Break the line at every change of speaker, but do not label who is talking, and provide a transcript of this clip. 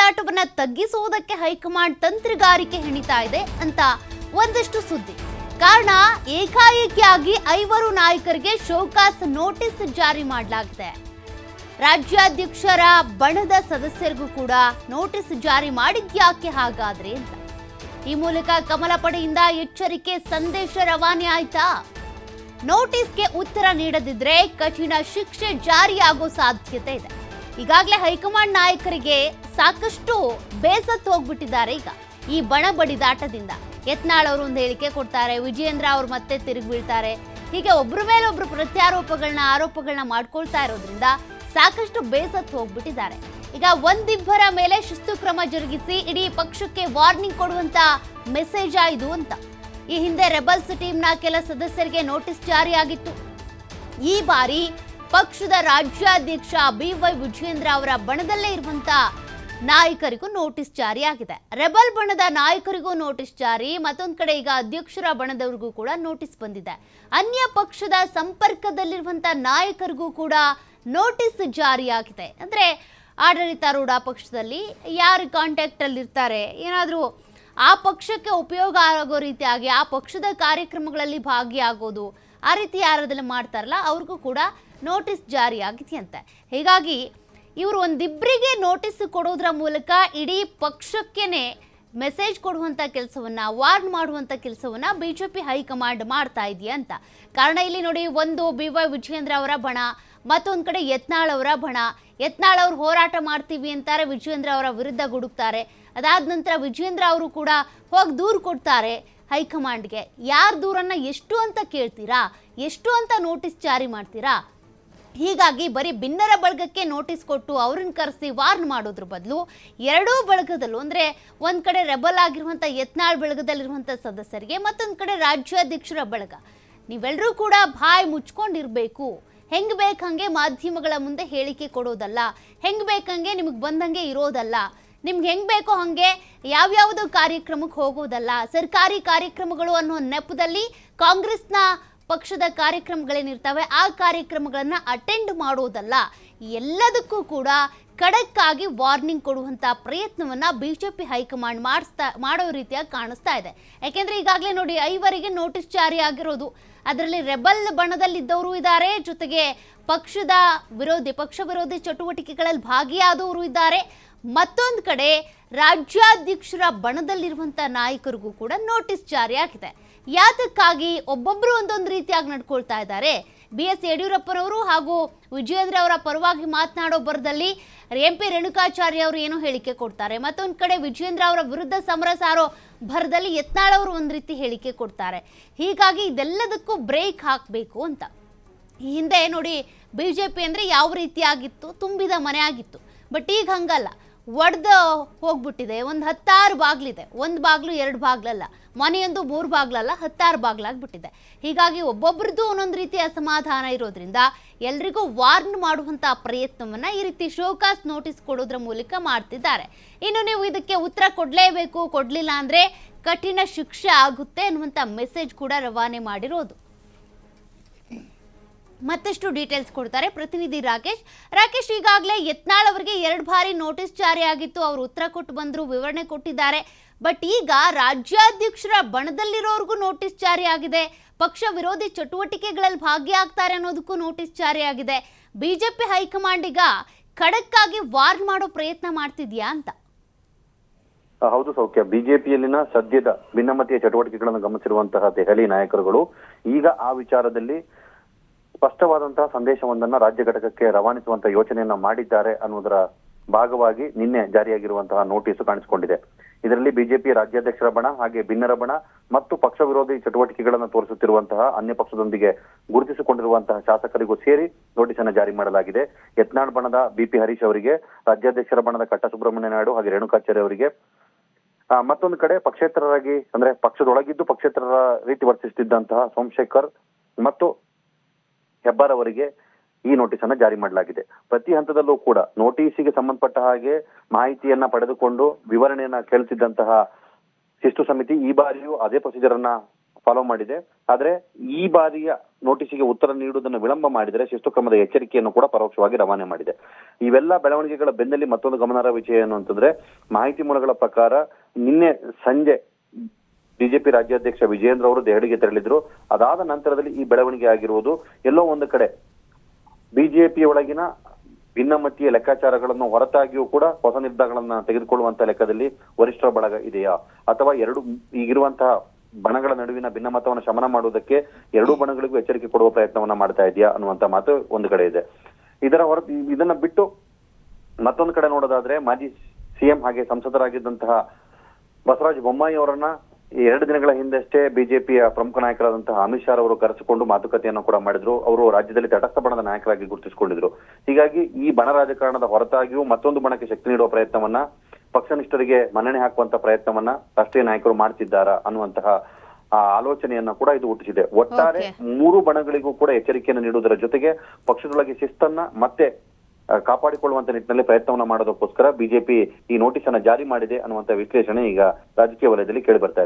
ಬಡಿದಾಟವನ್ನ ತಗ್ಗಿಸುವುದಕ್ಕೆ high command ತಂತ್ರಗಾರಿಕೆ ಹೆಣಿತಾ ಇದೆ ಅಂತ ಒಂದಷ್ಟು ಸುದ್ದಿ. ಕಾರಣ ಏಕಾಏಕಿಯಾಗಿ 5 ನಾಯಕರಿಗೆ ಶೋಕಾಸ್ ನೋಟಿಸ್ ಜಾರಿ ಮಾಡಲಾಗಿದೆ. ರಾಜ್ಯಾಧ್ಯಕ್ಷರ ಬಣದ ಸದಸ್ಯರಿಗೂ ಕೂಡ ನೋಟಿಸ್ ಜಾರಿ ಮಾಡಿದ್ಯಾಕೆ ಹಾಗಾದ್ರೆ ಅಂತ. ಈ ಮೂಲಕ ಕಮಲ ಪಡೆಯಿಂದ ಎಚ್ಚರಿಕೆ ಸಂದೇಶ ರವಾನೆ ಆಯ್ತಾ? ನೋಟಿಸ್ಗೆ ಉತ್ತರ ನೀಡದಿದ್ರೆ ಕಠಿಣ ಶಿಕ್ಷೆ ಜಾರಿಯಾಗೋ ಸಾಧ್ಯತೆ ಇದೆ. ಈಗಾಗಲೇ ಹೈಕಮಾಂಡ್ ನಾಯಕರಿಗೆ ಸಾಕಷ್ಟು ಬೇಸತ್ತು ಹೋಗ್ಬಿಟ್ಟಿದ್ದಾರೆ. ಈಗ ಈ ಬಣ ಬಡಿದಾಟದಿಂದ ಯತ್ನಾಳ್ ಅವರು ಒಂದು ಹೇಳಿಕೆ ಕೊಡ್ತಾರೆ, ವಿಜಯೇಂದ್ರ ಅವರು ಮತ್ತೆ ತಿರುಗಿ ಬೀಳ್ತಾರೆ. ಹೀಗೆ ಒಬ್ಬರ ಮೇಲೆ ಒಬ್ರು ಆರೋಪಗಳನ್ನ ಮಾಡ್ಕೊಳ್ತಾ ಇರೋದ್ರಿಂದ ಸಾಕಷ್ಟು ಬೇಸತ್ತು ಹೋಗ್ಬಿಟ್ಟಿದ್ದಾರೆ. ಈಗ ಒಂದಿಬ್ಬರ ಮೇಲೆ ಶಿಸ್ತು ಕ್ರಮ ಜರುಗಿಸಿ ಇಡೀ ಪಕ್ಷಕ್ಕೆ ವಾರ್ನಿಂಗ್ ಕೊಡುವಂತ ಮೆಸೇಜ್ ಇದು ಅಂತ. ಈ ಹಿಂದೆ ರೆಬಲ್ಸ್ ಟೀಮ್ನ ಕೆಲ ಸದಸ್ಯರಿಗೆ ನೋಟಿಸ್ ಜಾರಿಯಾಗಿತ್ತು. ಈ ಬಾರಿ ಪಕ್ಷದ ರಾಜ್ಯಾಧ್ಯಕ್ಷ BY ವಿಜಯೇಂದ್ರ ಅವರ ಬಣದಲ್ಲೇ ಇರುವಂತ ನಾಯಕರಿಗೂ ನೋಟಿಸ್ ಜಾರಿಯಾಗಿದೆ. ರೆಬಲ್ ಬಣದ ನಾಯಕರಿಗೂ ನೋಟಿಸ್ ಜಾರಿ, ಮತ್ತೊಂದು ಕಡೆ ಈಗ ಅಧ್ಯಕ್ಷರ ಬಣದವರಿಗೂ ಕೂಡ ನೋಟಿಸ್ ಬಂದಿದೆ. ಅನ್ಯ ಪಕ್ಷದ ಸಂಪರ್ಕದಲ್ಲಿರುವಂತ ನಾಯಕರಿಗೂ ಕೂಡ ನೋಟಿಸ್ ಜಾರಿಯಾಗಿದೆ. ಅಂದ್ರೆ ಆಡಳಿತಾರೂಢ ಪಕ್ಷದಲ್ಲಿ ಯಾರು ಕಾಂಟ್ಯಾಕ್ಟ್ ಅಲ್ಲಿ ಇರ್ತಾರೆ, ಏನಾದರೂ ಆ ಪಕ್ಷಕ್ಕೆ ಉಪಯೋಗ ಆಗೋ ರೀತಿಯಾಗಿ ಆ ಪಕ್ಷದ ಕಾರ್ಯಕ್ರಮಗಳಲ್ಲಿ ಭಾಗಿಯಾಗೋದು, ಆ ರೀತಿ ಯಾರಾದ್ರೂ ಮಾಡ್ತಾರಲ್ಲ ಅವ್ರಿಗೂ ಕೂಡ ನೋಟಿಸ್ ಜಾರಿಯಾಗಿದೆಯಂತೆ. ಹೀಗಾಗಿ ಇವರು ಒಂದಿಬ್ಬರಿಗೆ ನೋಟಿಸ್ ಕೊಡೋದ್ರ ಮೂಲಕ ಇಡೀ ಪಕ್ಷಕ್ಕೇನೆ ಮೆಸೇಜ್ ಕೊಡುವಂಥ ಕೆಲಸವನ್ನ, ವಾರ್ನ್ ಮಾಡುವಂಥ ಕೆಲಸವನ್ನ ಬಿಜೆಪಿ ಹೈಕಮಾಂಡ್ ಮಾಡ್ತಾ ಇದೆಯಾ ಅಂತ. ಕಾರಣ ಇಲ್ಲಿ ನೋಡಿ, ಒಂದು BY ವಿಜಯೇಂದ್ರ ಅವರ ಬಣ, ಮತ್ತೊಂದು ಕಡೆ ಯತ್ನಾಳ್ ಅವರ ಬಣ. ಯತ್ನಾಳ್ ಅವರು ಹೋರಾಟ ಮಾಡ್ತೀವಿ ಅಂತಾರೆ, ವಿಜಯೇಂದ್ರ ಅವರ ವಿರುದ್ಧ ಗುಡುಕ್ತಾರೆ. ಅದಾದ ನಂತರ ವಿಜಯೇಂದ್ರ ಅವರು ಕೂಡ ಹೋಗಿ ದೂರು ಕೊಡ್ತಾರೆ ಹೈಕಮಾಂಡ್ಗೆ. ಯಾರ ದೂರನ್ನ ಎಷ್ಟು ಅಂತ ಕೇಳ್ತೀರಾ, ಎಷ್ಟು ಅಂತ ನೋಟಿಸ್ ಜಾರಿ ಮಾಡ್ತೀರಾ? ಹೀಗಾಗಿ ಬರೀ ಭಿನ್ನರ ಬಳಗಕ್ಕೆ ನೋಟಿಸ್ ಕೊಟ್ಟು ಅವ್ರನ್ನ ಕರೆಸಿ ವಾರ್ನ್ ಮಾಡೋದ್ರ ಬದಲು ಎರಡೂ ಬಳಗದಲ್ಲೂ, ಅಂದರೆ ಒಂದು ಕಡೆ ರೆಬಲ್ ಆಗಿರುವಂಥ ಯತ್ನಾಳ್ ಬಳಗದಲ್ಲಿರುವಂಥ ಸದಸ್ಯರಿಗೆ, ಮತ್ತೊಂದು ಕಡೆ ರಾಜ್ಯಾಧ್ಯಕ್ಷರ ಬಳಗ, ನೀವೆಲ್ಲರೂ ಕೂಡ ಬಾಯಿ ಮುಚ್ಕೊಂಡಿರಬೇಕು. ಹೆಂಗೆ ಬೇಕಂಗೆ ಮಾಧ್ಯಮಗಳ ಮುಂದೆ ಹೇಳಿಕೆ ಕೊಡೋದಲ್ಲ, ಹೆಂಗೆ ಬೇಕಂಗೆ ನಿಮಗೆ ಬಂದಂಗೆ ಇರೋದಲ್ಲ, ನಿಮ್ಗೆ ಹೆಂಗೆ ಬೇಕೋ ಹಾಗೆ ಯಾವ್ಯಾವುದೋ ಕಾರ್ಯಕ್ರಮಕ್ಕೆ ಹೋಗೋದಲ್ಲ. ಸರ್ಕಾರಿ ಕಾರ್ಯಕ್ರಮಗಳು ಅನ್ನೋ ನೆಪದಲ್ಲಿ ಕಾಂಗ್ರೆಸ್ನ ಪಕ್ಷದ ಕಾರ್ಯಕ್ರಮಗಳೇನಿರ್ತವೆ ಆ ಕಾರ್ಯಕ್ರಮಗಳನ್ನ ಅಟೆಂಡ್ ಮಾಡೋದಲ್ಲ. ಎಲ್ಲದಕ್ಕೂ ಕೂಡ ಖಡಕ್ ಆಗಿ ವಾರ್ನಿಂಗ್ ಕೊಡುವಂತ ಪ್ರಯತ್ನವನ್ನ ಬಿಜೆಪಿ ಹೈಕಮಾಂಡ್ ಮಾಡೋ ರೀತಿಯಾಗಿ ಕಾಣಿಸ್ತಾ ಇದೆ. ಯಾಕೆಂದ್ರೆ ಈಗಾಗಲೇ ನೋಡಿ 5 ನೋಟಿಸ್ ಜಾರಿ ಆಗಿರೋದು. ಅದರಲ್ಲಿ ರೆಬಲ್ ಬಣದಲ್ಲಿದ್ದವರು ಇದ್ದಾರೆ, ಜೊತೆಗೆ ಪಕ್ಷ ವಿರೋಧಿ ಚಟುವಟಿಕೆಗಳಲ್ಲಿ ಭಾಗಿಯಾದವರು ಇದ್ದಾರೆ. ಮತ್ತೊಂದು ಕಡೆ ರಾಜ್ಯಾಧ್ಯಕ್ಷರ ಬಣದಲ್ಲಿರುವಂತ ನಾಯಕರಿಗೂ ಕೂಡ ನೋಟಿಸ್ ಜಾರಿ ಆಗಿದೆ. ಯಾತಕ್ಕಾಗಿ? ಒಬ್ಬೊಬ್ಬರು ಒಂದೊಂದು ರೀತಿಯಾಗಿ ನಡ್ಕೊಳ್ತಾ ಇದ್ದಾರೆ. BS ಯಡಿಯೂರಪ್ಪನವರು ಹಾಗೂ ವಿಜಯೇಂದ್ರ ಅವರ ಪರವಾಗಿ ಮಾತನಾಡೋ ಬರದಲ್ಲಿ MP ರೇಣುಕಾಚಾರ್ಯ ಅವರು ಏನೋ ಹೇಳಿಕೆ ಕೊಡ್ತಾರೆ, ಮತ್ತೊಂದು ಕಡೆ ವಿಜಯೇಂದ್ರ ಅವರ ವಿರುದ್ಧ ಸಮರ ಸಾರೋ ಭರದಲ್ಲಿ ಯತ್ನಾಳ್ ಅವರು ಒಂದು ರೀತಿ ಹೇಳಿಕೆ ಕೊಡ್ತಾರೆ. ಹೀಗಾಗಿ ಇದೆಲ್ಲದಕ್ಕೂ ಬ್ರೇಕ್ ಹಾಕಬೇಕು ಅಂತ. ಈ ಹಿಂದೆ ನೋಡಿ ಬಿಜೆಪಿ ಅಂದರೆ ಯಾವ ರೀತಿಯಾಗಿತ್ತು, ತುಂಬಿದ ಮನೆ ಆಗಿತ್ತು. ಬಟ್ ಈಗ ಹಂಗಲ್ಲ, ಒಡೆದು ಹೋಗ್ಬಿಟ್ಟಿದೆ. ಒಂದು 10 ಬಾಗ್ಲಿದೆ, 1 ಬಾಗ್ಲು 2 ಬಾಗ್ಲಲ್ಲ, ಮನೆಯೊಂದು 3 ಬಾಗ್ಲಲ್ಲ, 10 ಬಾಗ್ಲಾಗ್ಬಿಟ್ಟಿದೆ. ಹೀಗಾಗಿ ಒಬ್ಬೊಬ್ರದ್ದು ಒಂದೊಂದು ರೀತಿ ಅಸಮಾಧಾನ ಇರೋದ್ರಿಂದ ಎಲ್ರಿಗೂ ವಾರ್ನ್ ಮಾಡುವಂಥ ಪ್ರಯತ್ನವನ್ನ ಈ ರೀತಿ ಶೋಕಾಸ್ ನೋಟಿಸ್ ಕೊಡೋದ್ರ ಮೂಲಕ ಮಾಡ್ತಿದ್ದಾರೆ. ಇನ್ನು ನೀವು ಇದಕ್ಕೆ ಉತ್ತರ ಕೊಡಲೇಬೇಕು, ಕೊಡಲಿಲ್ಲ ಅಂದರೆ ಕಠಿಣ ಶಿಕ್ಷೆ ಆಗುತ್ತೆ ಅನ್ನುವಂಥ ಮೆಸೇಜ್ ಕೂಡ ರವಾನೆ ಮಾಡಿರೋದು. ಮತ್ತಷ್ಟು ಡೀಟೇಲ್ಸ್ ಕೊಡ್ತಾರೆ ಪ್ರತಿನಿಧಿ ರಾಕೇಶ್. ಈಗಾಗಲೇ ಯತ್ನಾಳ್ ಅವರಿಗೆ 2 ಬಾರಿ ನೋಟಿಸ್ ಜಾರಿ ಆಗಿತ್ತು, ಅವರು ಉತ್ತರ ಕೊಟ್ಟು ಬಂದರು, ವಿವರಣೆ ಕೊಟ್ಟಿದ್ದಾರೆ. ಬಟ್ ಈಗ ರಾಜ್ಯಾಧ್ಯಕ್ಷರ ಬಣದಲ್ಲಿರೋರ್ಗೂ ನೋಟಿಸ್ ಜಾರಿ ಆಗಿದೆ, ಪಕ್ಷ ವಿರೋಧಿ ಚಟುವಟಿಕೆಗಳಲ್ಲಿ ಭಾಗಿಯಾಗ್ತಾರೆ ಅನ್ನೋದಕ್ಕೂ ನೋಟಿಸ್ ಜಾರಿ ಆಗಿದೆ. ಬಿಜೆಪಿ ಹೈಕಮಾಂಡ್ ಈಗ ಖಡಕ್ ಆಗಿ ವಾರ್ನ್ ಮಾಡೋ ಪ್ರಯತ್ನ ಮಾಡ್ತಿದ್ಯಾ ಅಂತ?
ಹೌದು ಸೌಖ್ಯ. ಬಿಜೆಪಿಯಲ್ಲಿನ ಸದ್ಯದ ಭಿನ್ನಮತೀಯ ಚಟುವಟಿಕೆಗಳನ್ನು ಗಮನಿಸಿರುವಂತಹ ದೆಹಲಿ ನಾಯಕರುಗಳು ಈಗ ಆ ವಿಚಾರದಲ್ಲಿ ಸ್ಪಷ್ಟವಾದಂತಹ ಸಂದೇಶವೊಂದನ್ನ ರಾಜ್ಯ ಘಟಕಕ್ಕೆ ರವಾನಿಸುವಂತಹ ಯೋಚನೆಯನ್ನ ಮಾಡಿದ್ದಾರೆ ಅನ್ನುವುದರ ಭಾಗವಾಗಿ ನಿನ್ನೆ ಜಾರಿಯಾಗಿರುವಂತಹ ನೋಟಿಸ್ ಕಾಣಿಸಿಕೊಂಡಿದೆ. ಇದರಲ್ಲಿ ಬಿಜೆಪಿ ರಾಜ್ಯಾಧ್ಯಕ್ಷರ ಬಣ, ಹಾಗೆ ಭಿನ್ನರ ಬಣ ಮತ್ತು ಪಕ್ಷ ವಿರೋಧಿ ಚಟುವಟಿಕೆಗಳನ್ನು ತೋರಿಸುತ್ತಿರುವಂತಹ ಅನ್ಯ ಪಕ್ಷದೊಂದಿಗೆ ಗುರುತಿಸಿಕೊಂಡಿರುವಂತಹ ಶಾಸಕರಿಗೂ ಸೇರಿ ನೋಟಿಸ್ ಅನ್ನು ಜಾರಿ ಮಾಡಲಾಗಿದೆ. ಯತ್ನಾಳ್ ಬಣದ BP ಹರೀಶ್ ಅವರಿಗೆ, ರಾಜ್ಯಾಧ್ಯಕ್ಷರ ಬಣದ ಕಟ್ಟ ಸುಬ್ರಹ್ಮಣ್ಯ ನಾಯ್ಡು ಹಾಗೆ ರೇಣುಕಾಚಾರ್ಯ ಅವರಿಗೆ, ಮತ್ತೊಂದು ಕಡೆ ಪಕ್ಷೇತರರಾಗಿ ಅಂದ್ರೆ ಪಕ್ಷದೊಳಗಿದ್ದು ಪಕ್ಷೇತರರ ರೀತಿ ವರ್ತಿಸುತ್ತಿದ್ದಂತಹ ಸೋಮಶೇಖರ್ ಮತ್ತು ಹೆಬ್ಬಾರ್ ಅವರಿಗೆ ಈ ನೋಟಿಸ್ ಅನ್ನ ಜಾರಿ ಮಾಡಲಾಗಿದೆ. ಪ್ರತಿ ಹಂತದಲ್ಲೂ ಕೂಡ ನೋಟಿಸಿಗೆ ಸಂಬಂಧಪಟ್ಟ ಹಾಗೆ ಮಾಹಿತಿಯನ್ನ ಪಡೆದುಕೊಂಡು ವಿವರಣೆಯನ್ನ ಕೇಳುತ್ತಿದ್ದಂತಹ ಶಿಸ್ತು ಸಮಿತಿ ಈ ಬಾರಿಯೂ ಅದೇ ಪ್ರೊಸೀಜರ್ ಅನ್ನ ಫಾಲೋ ಮಾಡಿದೆ. ಆದ್ರೆ ಈ ಬಾರಿಯ ನೋಟಿಸ್ಗೆ ಉತ್ತರ ನೀಡುವುದನ್ನು ವಿಳಂಬ ಮಾಡಿದರೆ ಶಿಸ್ತು ಕ್ರಮದ ಎಚ್ಚರಿಕೆಯನ್ನು ಕೂಡ ಪರೋಕ್ಷವಾಗಿ ರವಾನೆ ಮಾಡಿದೆ. ಇವೆಲ್ಲ ಬೆಳವಣಿಗೆಗಳ ಬೆನ್ನಲ್ಲಿ ಮತ್ತೊಂದು ಗಮನಾರ್ಹ ವಿಷಯ ಏನು ಅಂತಂದ್ರೆ, ಮಾಹಿತಿ ಮೂಲಗಳ ಪ್ರಕಾರ ನಿನ್ನೆ ಸಂಜೆ ಬಿಜೆಪಿ ರಾಜ್ಯಾಧ್ಯಕ್ಷ ವಿಜಯೇಂದ್ರ ಅವರು ದೆಹಲಿಗೆ ತೆರಳಿದ್ರು. ಅದಾದ ನಂತರದಲ್ಲಿ ಈ ಬೆಳವಣಿಗೆ ಆಗಿರುವುದು. ಎಲ್ಲೋ ಒಂದು ಕಡೆ ಬಿಜೆಪಿ ಒಳಗಿನ ಭಿನ್ನಮತೀಯ ಲೆಕ್ಕಾಚಾರಗಳನ್ನು ಹೊರತಾಗಿಯೂ ಕೂಡ ಹೊಸ ನಿರ್ಧಾರಗಳನ್ನ ತೆಗೆದುಕೊಳ್ಳುವಂತ ಲೆಕ್ಕದಲ್ಲಿ ವರಿಷ್ಠರ ಬಳಗ ಇದೆಯಾ, ಅಥವಾ ಈಗಿರುವಂತಹ ಬಣಗಳ ನಡುವಿನ ಭಿನ್ನಮತವನ್ನು ಶಮನ ಮಾಡುವುದಕ್ಕೆ ಎರಡೂ ಬಣಗಳಿಗೂ ಎಚ್ಚರಿಕೆ ಕೊಡುವ ಪ್ರಯತ್ನವನ್ನ ಮಾಡ್ತಾ ಇದೆಯಾ ಅನ್ನುವಂತ ಮಾತು ಒಂದು ಕಡೆ ಇದೆ. ಇದನ್ನ ಬಿಟ್ಟು ಮತ್ತೊಂದು ಕಡೆ ನೋಡೋದಾದ್ರೆ, ಮಾಜಿ ಸಿಎಂ ಹಾಗೆ ಸಂಸದರಾಗಿದ್ದಂತಹ ಬಸವರಾಜ ಬೊಮ್ಮಾಯಿ ಅವರನ್ನ 2 ದಿನಗಳ ಹಿಂದಷ್ಟೇ ಬಿಜೆಪಿಯ ಪ್ರಮುಖ ನಾಯಕರಾದಂತಹ ಅಮಿತ್ ಶಾ ಅವರು ಕರೆಸಿಕೊಂಡು ಮಾತುಕತೆಯನ್ನು ಕೂಡ ಮಾಡಿದ್ರು. ಅವರು ರಾಜ್ಯದಲ್ಲಿ ತಟಸ್ಥ ಬಣದ ನಾಯಕರಾಗಿ ಗುರುತಿಸಿಕೊಂಡಿದ್ರು. ಹೀಗಾಗಿ ಈ ಬಣ ರಾಜಕಾರಣದ ಹೊರತಾಗಿಯೂ ಮತ್ತೊಂದು ಬಣಕ್ಕೆ ಶಕ್ತಿ ನೀಡುವ ಪ್ರಯತ್ನವನ್ನ, ಪಕ್ಷನಿಷ್ಠರಿಗೆ ಮನ್ನಣೆ ಹಾಕುವಂತ ಪ್ರಯತ್ನವನ್ನ ರಾಷ್ಟ್ರೀಯ ನಾಯಕರು ಮಾಡ್ತಿದ್ದಾರಾ ಅನ್ನುವಂತಹ ಆಲೋಚನೆಯನ್ನ ಕೂಡ ಇದು ಹುಟ್ಟಿಸಿದೆ. ಒಟ್ಟಾರೆ 3 ಬಣಗಳಿಗೂ ಕೂಡ ಎಚ್ಚರಿಕೆಯನ್ನು ನೀಡುವುದರ ಜೊತೆಗೆ ಪಕ್ಷದೊಳಗೆ ಶಿಸ್ತನ್ನ ಮತ್ತೆ ಕಾಪಾಡಿಕೊಳ್ಳುವಂತ ನಿಟ್ಟಿನಲ್ಲಿ ಪ್ರಯತ್ನವನ್ನ ಮಾಡೋದಕ್ಕೋಸ್ಕರ ಬಿಜೆಪಿ ಈ ನೋಟಿಸ್ ಅನ್ನ ಜಾರಿ ಮಾಡಿದೆ ಅನ್ನುವಂತ ವಿಶ್ಲೇಷಣೆ ಈಗ ರಾಜಕೀಯ ವಲಯದಲ್ಲಿ ಕೇಳಿ ಬರ್ತಾ ಇದೆ.